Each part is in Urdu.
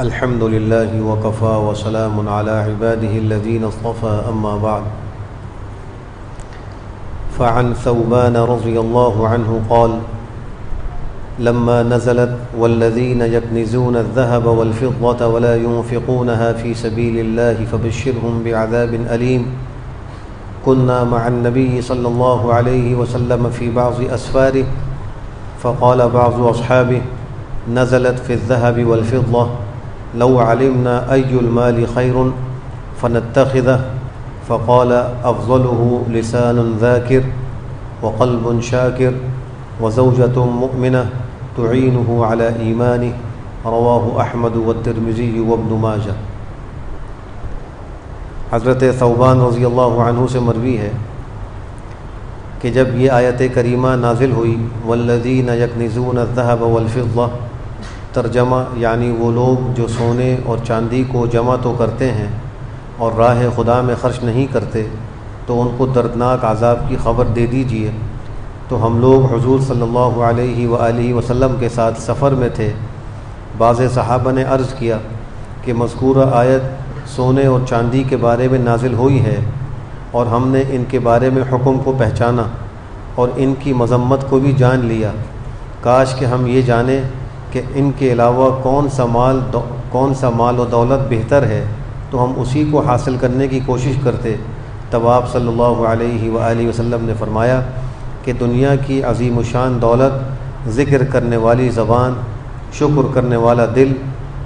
الحمد لله وكفى وسلام على عباده الذين اصطفى أما بعد فعن ثوبان رضي الله عنه قال لما نزلت والذين يكنزون الذهب والفضة ولا ينفقونها في سبيل الله فبشرهم بعذاب أليم كنا مع النبي صلى الله عليه وسلم في بعض أسفاره فقال بعض أصحابه نزلت في الذهب والفضة لو علمنا أي المال خير فنتخذه فقال أفضله لسان ذاكر وقلب شاكر وزوجة مؤمنة تعينه على إيمانه رواه أحمد والترمذي وابن ماجہ۔ حضرت ثوبان رضی اللہ عنہ سے مروی ہے کہ جب یہ آیت کریمہ نازل ہوئی والذین یکنزون الذهب والفضة، ترجمہ یعنی وہ لوگ جو سونے اور چاندی کو جمع تو کرتے ہیں اور راہ خدا میں خرچ نہیں کرتے تو ان کو دردناک عذاب کی خبر دے دیجئے۔ تو ہم لوگ حضور صلی اللہ علیہ وآلہ وسلم کے ساتھ سفر میں تھے۔ بعض صحابہ نے عرض کیا کہ مذکورہ آیت سونے اور چاندی کے بارے میں نازل ہوئی ہے اور ہم نے ان کے بارے میں حکم کو پہچانا اور ان کی مذمت کو بھی جان لیا۔ کاش کہ ہم یہ جانیں کہ ان کے علاوہ کون سا مال و دولت بہتر ہے تو ہم اسی کو حاصل کرنے کی کوشش کرتے۔ تب آپ صلی اللہ علیہ وآلہ وسلم نے فرمایا کہ دنیا کی عظیم الشان دولت، ذکر کرنے والی زبان، شکر کرنے والا دل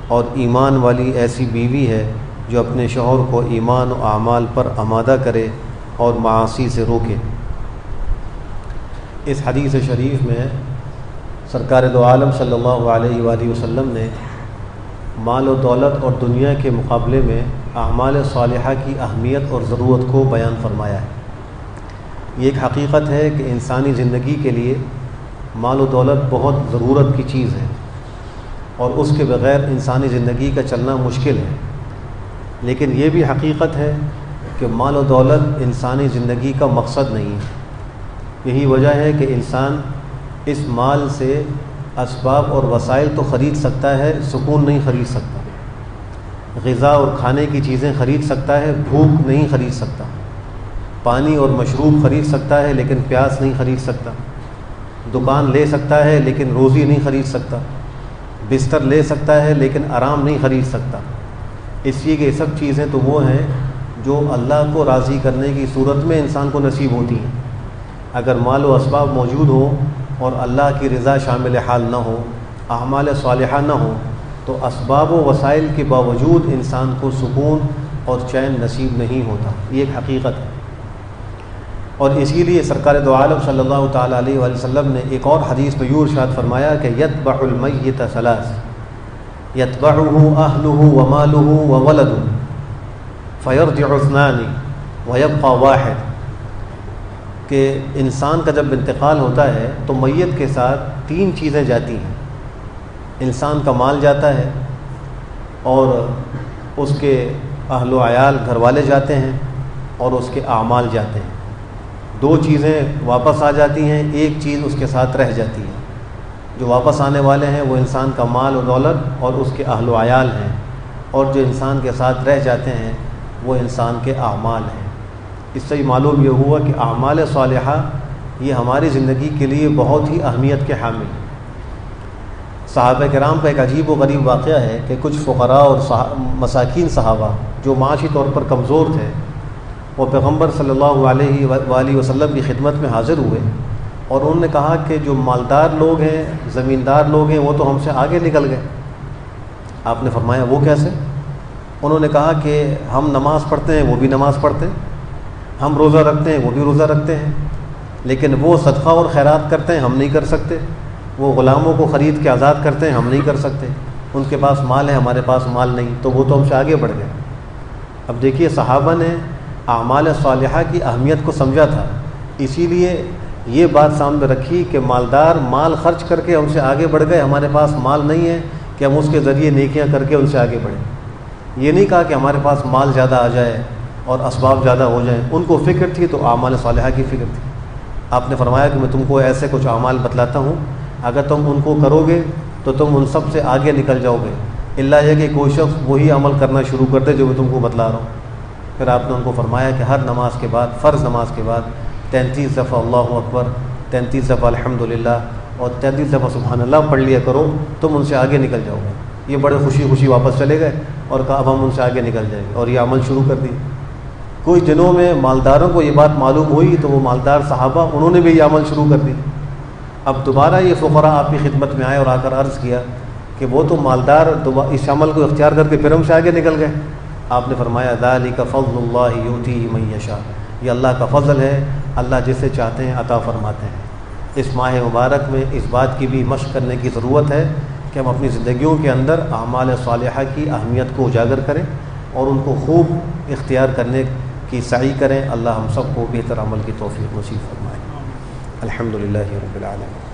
اور ایمان والی ایسی بیوی ہے جو اپنے شوہر کو ایمان و اعمال پر آمادہ کرے اور معاصی سے روکے۔ اس حدیث شریف میں سرکار دو عالم صلی اللہ علیہ وآلہ وسلم نے مال و دولت اور دنیا کے مقابلے میں اعمال صالحہ کی اہمیت اور ضرورت کو بیان فرمایا ہے۔ یہ ایک حقیقت ہے کہ انسانی زندگی کے لیے مال و دولت بہت ضرورت کی چیز ہے اور اس کے بغیر انسانی زندگی کا چلنا مشکل ہے، لیکن یہ بھی حقیقت ہے کہ مال و دولت انسانی زندگی کا مقصد نہیں ہے۔ یہی وجہ ہے کہ انسان اس مال سے اسباب اور وسائل تو خرید سکتا ہے، سکون نہیں خرید سکتا۔ غذا اور کھانے کی چیزیں خرید سکتا ہے، بھوک نہیں خرید سکتا۔ پانی اور مشروب خرید سکتا ہے لیکن پیاس نہیں خرید سکتا۔ دکان لے سکتا ہے لیکن روزی نہیں خرید سکتا۔ بستر لے سکتا ہے لیکن آرام نہیں خرید سکتا۔ اس لیے کہ یہ سب چیزیں تو وہ ہیں جو اللہ کو راضی کرنے کی صورت میں انسان کو نصیب ہوتی ہیں۔ اگر مال و اسباب موجود ہوں اور اللہ کی رضا شامل حال نہ ہو، اعمال صالحہ نہ ہو، تو اسباب و وسائل کے باوجود انسان کو سکون اور چین نصیب نہیں ہوتا۔ یہ ایک حقیقت ہے، اور اسی لیے سرکار دو عالم صلی اللہ تعالیٰ علیہ وآلہ وسلم نے ایک اور حدیث میں یوں ارشاد فرمایا کہ یتبع المیت ثلاث یتبعہ اہلہ ومالہ وولدہ فیرجع اثنان ویبقى واحد، کہ انسان کا جب انتقال ہوتا ہے تو میت کے ساتھ تین چیزیں جاتی ہیں۔ انسان کا مال جاتا ہے اور اس کے اہل و عیال گھر والے جاتے ہیں اور اس کے اعمال جاتے ہیں۔ دو چیزیں واپس آ جاتی ہیں، ایک چیز اس کے ساتھ رہ جاتی ہے۔ جو واپس آنے والے ہیں وہ انسان کا مال و دولت اور اس کے اہل و عیال ہیں، اور جو انسان کے ساتھ رہ جاتے ہیں وہ انسان کے اعمال ہیں۔ اس سے معلوم یہ ہوا کہ اعمال صالحہ یہ ہماری زندگی کے لیے بہت ہی اہمیت کے حامل ہیں۔ صحابہ کرام کا ایک عجیب و غریب واقعہ ہے کہ کچھ فقراء اور مساکین صحابہ جو معاشی طور پر کمزور تھے، وہ پیغمبر صلی اللہ علیہ وآلہ وسلم کی خدمت میں حاضر ہوئے اور انہوں نے کہا کہ جو مالدار لوگ ہیں، زمیندار لوگ ہیں، وہ تو ہم سے آگے نکل گئے۔ آپ نے فرمایا وہ کیسے؟ انہوں نے کہا کہ ہم نماز پڑھتے ہیں وہ بھی نماز پڑھتے ہیں، ہم روزہ رکھتے ہیں وہ بھی روزہ رکھتے ہیں، لیکن وہ صدقہ اور خیرات کرتے ہیں ہم نہیں کر سکتے، وہ غلاموں کو خرید کے آزاد کرتے ہیں ہم نہیں کر سکتے، ان کے پاس مال ہے ہمارے پاس مال نہیں، تو وہ تو ہم سے آگے بڑھ گئے۔ اب دیکھیے صحابہ نے اعمال صالحہ کی اہمیت کو سمجھا تھا، اسی لیے یہ بات سامنے رکھی کہ مالدار مال خرچ کر کے ہم سے آگے بڑھ گئے، ہمارے پاس مال نہیں ہے کہ ہم اس کے ذریعے نیکیاں کر کے ان سے آگے بڑھیں۔ یہ نہیں کہا کہ ہمارے پاس مال زیادہ آ جائے اور اسباب زیادہ ہو جائیں، ان کو فکر تھی تو اعمال صالحہ کی فکر تھی۔ آپ نے فرمایا کہ میں تم کو ایسے کچھ اعمال بتلاتا ہوں، اگر تم ان کو کرو گے تو تم ان سب سے آگے نکل جاؤ گے، اللہ یہ کہ کوئی شخص وہی عمل کرنا شروع کر دے جو میں تم کو بتلا رہا ہوں۔ پھر آپ نے ان کو فرمایا کہ ہر نماز کے بعد، فرض نماز کے بعد 33 دفعہ اللہ اکبر، 33 دفعہ الحمدللہ اور 33 دفعہ سبحان اللہ پڑھ لیا کرو، تم ان سے آگے نکل جاؤ گے۔ یہ بڑے خوشی خوشی واپس چلے گئے اور کہا اب ہم ان سے آگے نکل جائیں گے، اور یہ عمل شروع کر دی۔ کچھ دنوں میں مالداروں کو یہ بات معلوم ہوئی تو وہ مالدار صحابہ انہوں نے بھی یہ عمل شروع کر دی۔ اب دوبارہ یہ فقراء آپ کی خدمت میں آئے اور آ کر عرض کیا کہ وہ تو مالدار اس عمل کو اختیار کر کے پھر ہم سے آگے نکل گئے۔ آپ نے فرمایا ذالک فضل اللہ یؤتیہ من یشاء، یہ اللہ کا فضل ہے، اللہ جسے چاہتے ہیں عطا فرماتے ہیں۔ اس ماہ مبارک میں اس بات کی بھی مشق کرنے کی ضرورت ہے کہ ہم اپنی زندگیوں کے اندر اعمال صالحہ کی اہمیت کو اجاگر کریں اور ان کو خوب اختیار کرنے کی سعی کریں۔ اللہ ہم سب کو بہتر عمل کی توفیق نصیب فرمائے۔ الحمدللہ رب العالمین۔